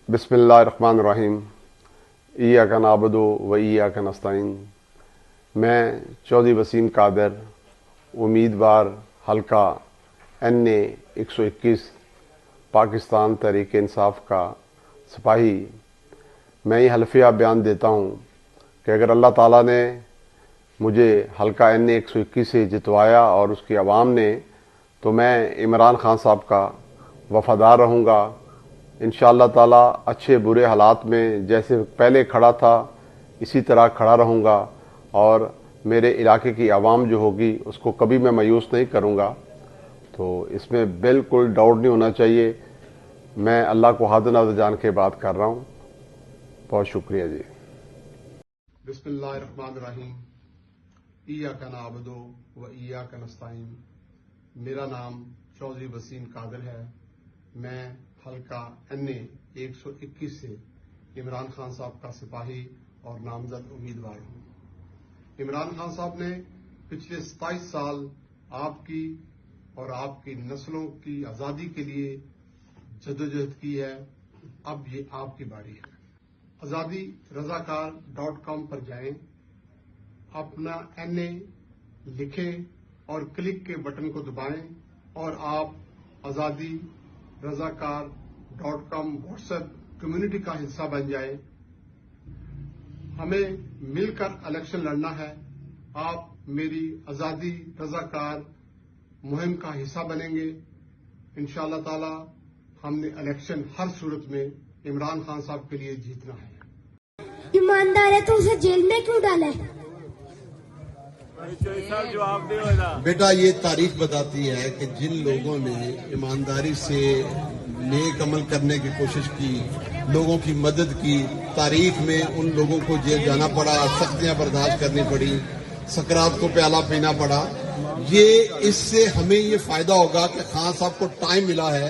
बिस्मिल्लाहिर्रहमानिर्रहीम। इय्याका नअबुदु व इय्याका नस्तईन। मैं चौधरी वसीम कादर, उम्मीदवार हल्का NA 121 पाकिस्तान तहरीक इंसाफ का सिपाही, मैं ये हल्फिया बयान देता हूँ कि अगर अल्लाह ताला ने मुझे हल्का NA 121 से जितवाया और उसकी आवाम ने, तो मैं इमरान खान साहब का वफादार रहूँगा। इंशाअल्लाह ताला अच्छे बुरे हालात में जैसे पहले खड़ा था इसी तरह खड़ा रहूँगा और मेरे इलाके की आवाम जो होगी उसको कभी मैं मायूस नहीं करूँगा। तो इसमें बिल्कुल डाउट नहीं होना चाहिए। मैं अल्लाह को हाथ नाज़र जान के बात कर रहा हूँ। बहुत शुक्रिया जी। बिस्मिल्लाहिर्रहमानिर्रहीम। इय्याका नअबुदु व इय्याका नस्तईन। मेरा नाम चौधरी वसीम कादर है। मैं हल्का NA 121 से इमरान खान साहब का सिपाही और नामजद उम्मीदवार हूँ। इमरान खान साहब ने पिछले 27 साल आपकी और आपकी नस्लों की आज़ादी के लिए जदोजहद की है। अब ये आपकी बारी है। आज़ादी रज़ाकार.com पर जाएं, अपना NA लिखें और क्लिक के बटन को दबाएं और आप आज़ादी रज़ाकार.com व्हाट्सएप कम्युनिटी का हिस्सा बन जाएं। हमें मिलकर इलेक्शन लड़ना है। आप मेरी आज़ादी रज़ाकार मुहिम का हिस्सा बनेंगे। इंशाअल्लाह ताला हमने इलेक्शन हर सूरत में इमरान खान साहब के लिए जीतना है। ईमानदार है तो उसे जेल में क्यों डाला है? बेटा, ये तारीख बताती है कि जिन लोगों ने ईमानदारी से नेक अमल करने की कोशिश की, लोगों की मदद की, तारीख में उन लोगों को जेल जाना पड़ा, सख्तियां बर्दाश्त करनी पड़ी, सकरात को प्याला पीना पड़ा। ये इससे हमें ये फायदा होगा कि खान साहब को टाइम मिला है।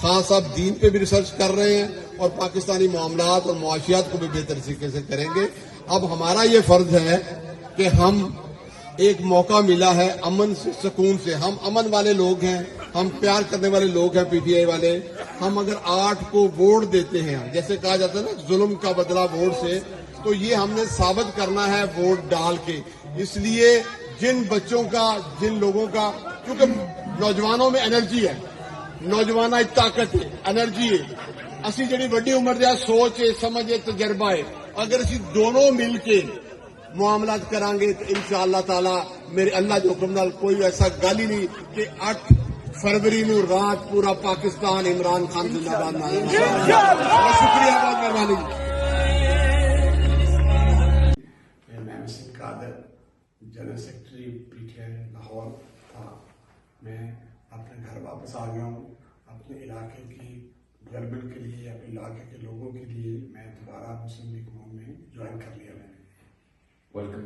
खान साहब दीन पे भी रिसर्च कर रहे हैं और पाकिस्तानी मामलात और मुआशियात को भी बेहतर तरीके से करेंगे। अब हमारा ये फर्ज है कि हम एक मौका मिला है अमन से, सुकून से। हम अमन वाले लोग हैं, हम प्यार करने वाले लोग हैं, PTI वाले। हम अगर 8 को वोट देते हैं, जैसे कहा जाता है ना, जुल्म का बदला वोट से, तो ये हमने साबित करना है वोट डाल के। इसलिए जिन बच्चों का, जिन लोगों का, क्योंकि नौजवानों में एनर्जी है, नौजवाना ताकत है, एनर्जी है। असी जी बड़ी उम्र का सोच है, समझ है, तजर्बा है। अगर असी दोनों मिल के मामलात करांगे तो इंशाअल्लाह ताला मेरे अल्लाह के हुक्म नाल कोई ऐसा गल ही नहीं कि 8 फरवरी नूं रात पूरा पाकिस्तान इमरान खान जिंदाबाद ना है। शुक्रिया, बहुत मेहरबानी। मैं Waseem Qadir, general secretary PTI Lahore था। मैं अपने घर वापस आ गया हूँ। अपने इलाके की डेवलपमेंट के लिए, अपने इलाके के लोगों के लिए मैं दोबारा मुस्लिम लीग में ज्वाइन कर लिया मैंने। वेलकम।